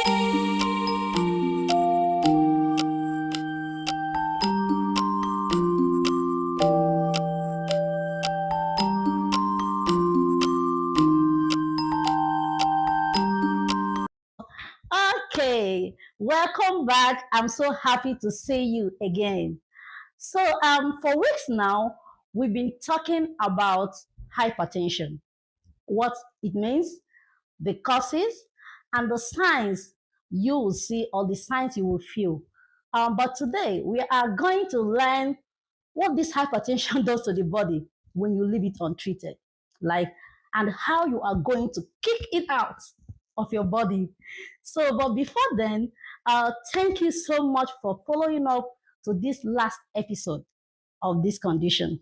Okay, welcome back. I'm so happy to see you again. So, for weeks now, we've been talking about hypertension, what it means, the causes, and the signs you will see or the signs you will feel. But today, we are going to learn what this hypertension does to the body when you leave it untreated, like, and how you are going to kick it out of your body. So, but before then, thank you so much for following up to this last episode of this condition.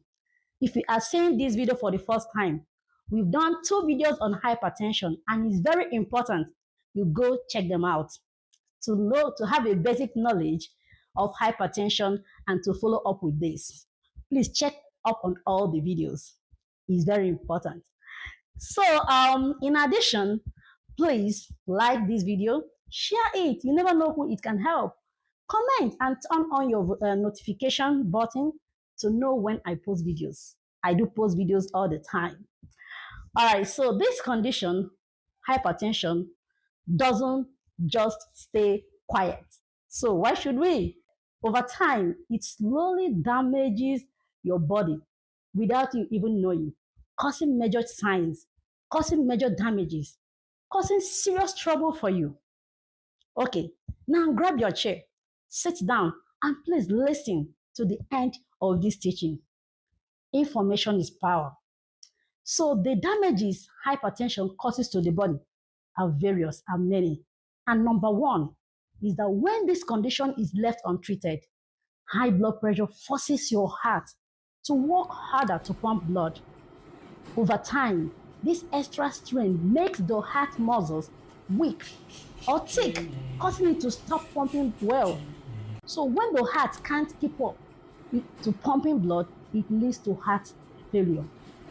If you are seeing this video for the first time, we've done 2 videos on hypertension, and it's very important you go check them out to have a basic knowledge of hypertension and to follow up with this. Please check up on all the videos. It's very important. So, in addition, please like this video, share it. You never know who it can help. Comment and turn on your notification button to know when I post videos. I do post videos all the time. All right, so this condition, hypertension, doesn't just stay quiet. So why should we? Over time, it slowly damages your body without you even knowing, causing major signs, causing major damages, causing serious trouble for you. Okay, now grab your chair, sit down, and please listen to the end of this teaching. Information is power. So the damages hypertension causes to the body are various and many. And number one is that when this condition is left untreated, high blood pressure forces your heart to work harder to pump blood. Over time, this extra strain makes the heart muscles weak or thick, causing it to stop pumping well. So when the heart can't keep up to pumping blood, it leads to heart failure,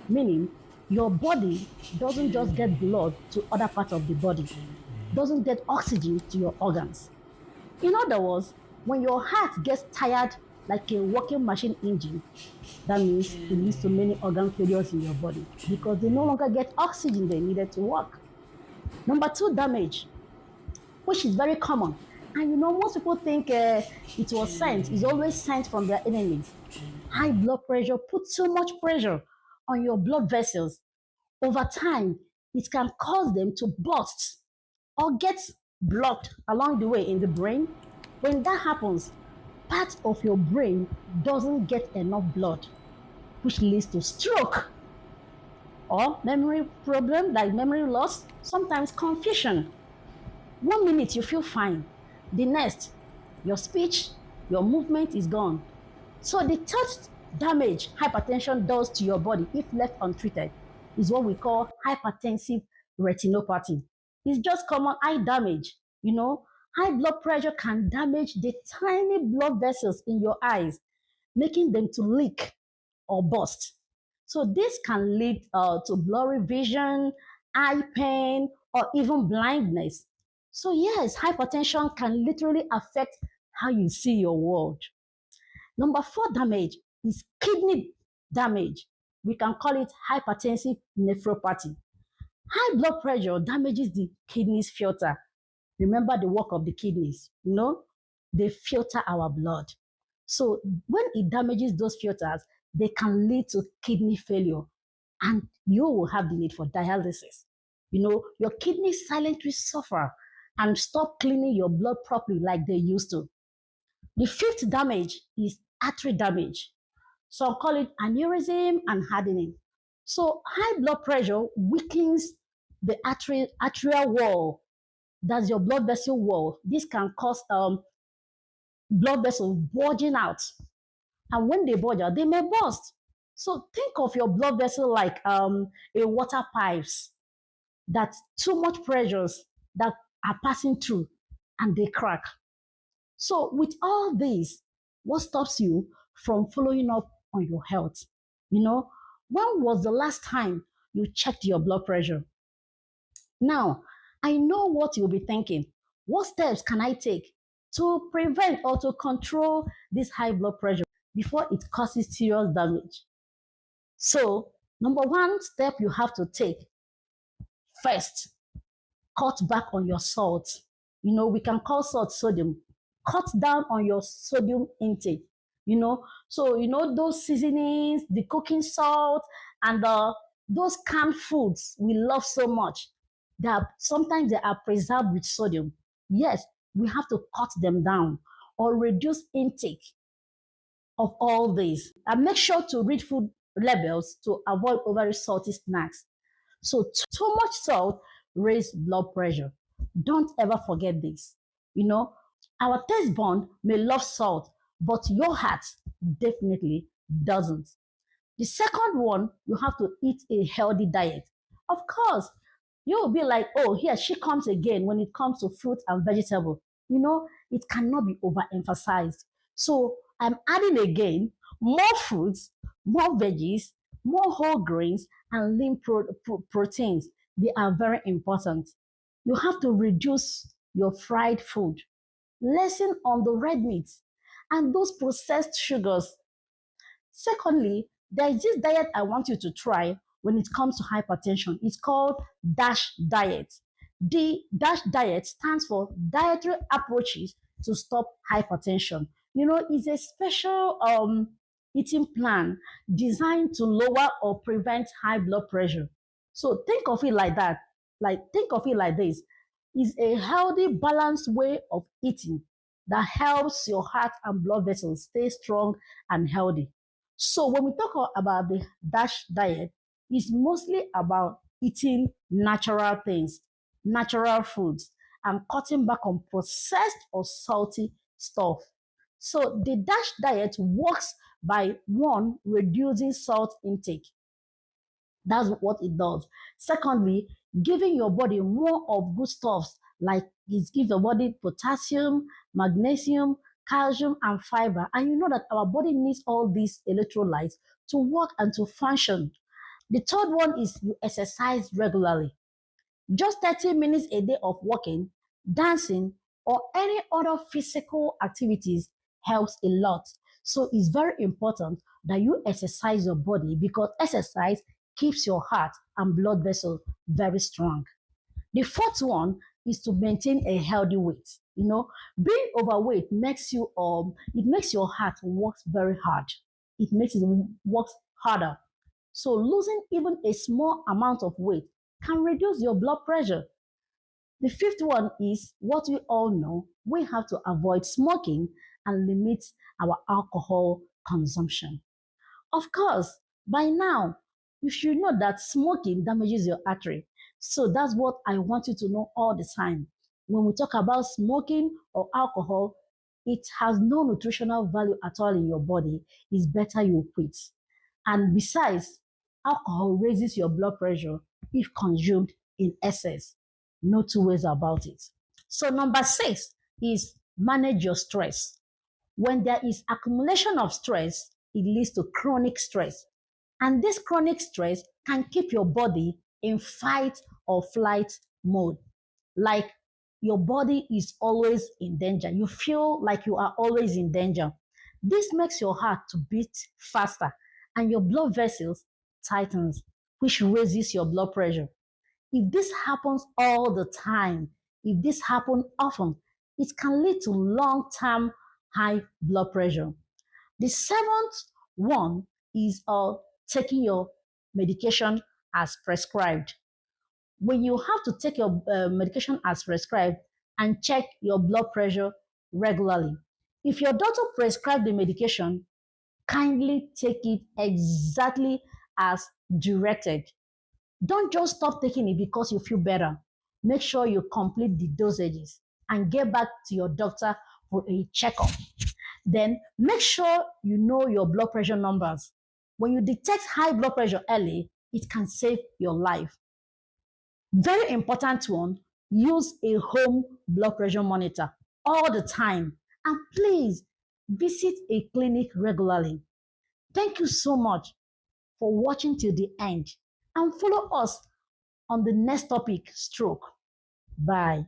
meaning your body doesn't just get blood to other parts of the body, doesn't get oxygen to your organs. In other words, when your heart gets tired like a working machine engine, that means it leads to many organ failures in your body because they no longer get oxygen they needed to work. Number two, damage, which is very common. And most people think it was sent, it's always sent from their enemies. High blood pressure puts so much pressure on your blood vessels. Over time, it can cause them to burst or get blocked along the way in the brain. When that happens, part of your brain doesn't get enough blood, which leads to stroke or memory problem like memory loss, sometimes confusion. 1 minute you feel fine, the next, your speech, your movement is gone. So the third damage hypertension does to your body if left untreated is what we call hypertensive retinopathy. It's just common eye damage. High blood pressure can damage the tiny blood vessels in your eyes, making them to leak or burst. So this can lead to blurry vision, eye pain, or even blindness. So yes, hypertension can literally affect how you see your world. Number four damage is kidney damage. We can call it hypertensive nephropathy. High blood pressure damages the kidneys filter. Remember the work of the kidneys, they filter our blood. So when it damages those filters, they can lead to kidney failure and you will have the need for dialysis. Your kidneys silently suffer and stop cleaning your blood properly like they used to. The fifth damage is artery damage. Some call it aneurysm and hardening. So high blood pressure weakens the arterial wall. That's your blood vessel wall. This can cause blood vessels bulging out. And when they bulge out, they may burst. So think of your blood vessel like a water pipes that too much pressures that are passing through and they crack. So with all this, what stops you from following up on your health? When was the last time you checked your blood pressure? Now, I know what you'll be thinking. What steps can I take to prevent or to control this high blood pressure before it causes serious damage? So, number one step you have to take first, cut back on your salt. We can call salt sodium. Cut down on your sodium intake. Those seasonings, the cooking salt, and those canned foods we love so much. Sometimes they are preserved with sodium. Yes, we have to cut them down or reduce intake of all these. And make sure to read food labels to avoid overly salty snacks. So too much salt raises blood pressure. Don't ever forget this. You know, our taste bond may love salt, but your heart definitely doesn't. The second one, you have to eat a healthy diet. Of course, you'll be like, oh, here she comes again when it comes to fruit and vegetable. It cannot be overemphasized. So I'm adding again more fruits, more veggies, more whole grains, and lean proteins. They are very important. You have to reduce your fried food, lessen on the red meats, and those processed sugars. Secondly, there is this diet I want you to try when it comes to hypertension. It's called DASH diet. The DASH diet stands for Dietary Approaches to Stop Hypertension. It's a special eating plan designed to lower or prevent high blood pressure. So think of it like that. Think of it like this. It's a healthy, balanced way of eating that helps your heart and blood vessels stay strong and healthy. So when we talk about the DASH diet, it's mostly about eating natural things, natural foods, and cutting back on processed or salty stuff. So the DASH diet works by one, reducing salt intake. That's what it does. Secondly, giving your body more of good stuffs like it gives your body potassium, magnesium, calcium, and fiber. And you know that our body needs all these electrolytes to work and to function. The third one is you exercise regularly. Just 30 minutes a day of walking, dancing, or any other physical activities helps a lot. So it's very important that you exercise your body because exercise keeps your heart and blood vessels very strong. The fourth one is to maintain a healthy weight. Being overweight makes your heart work very hard. It makes it work harder. So losing even a small amount of weight can reduce your blood pressure. The fifth one is what we all know. We have to avoid smoking and limit our alcohol consumption. Of course, by now, you should know that smoking damages your artery. So that's what I want you to know all the time. When we talk about smoking or alcohol, it has no nutritional value at all in your body. It's better you quit. And besides, alcohol raises your blood pressure if consumed in excess. No two ways about it. So number 6 is manage your stress. When there is accumulation of stress, it leads to chronic stress. And this chronic stress can keep your body in fight or flight mode. Like your body is always in danger. You feel like you are always in danger. This makes your heart to beat faster and your blood vessels tightens, which raises your blood pressure. If this happens all the time, if this happens often, it can lead to long-term high blood pressure. The seventh one is taking your medication as prescribed. When you have to take your medication as prescribed and check your blood pressure regularly. If your doctor prescribed the medication, kindly take it exactly as directed. Don't just stop taking it because you feel better. Make sure you complete the dosages and get back to your doctor for a checkup. Then make sure you know your blood pressure numbers. When you detect high blood pressure early, it can save your life. Very important one, use a home blood pressure monitor all the time. And please visit a clinic regularly. Thank you so much for watching till the end and follow us on the next topic, stroke. Bye.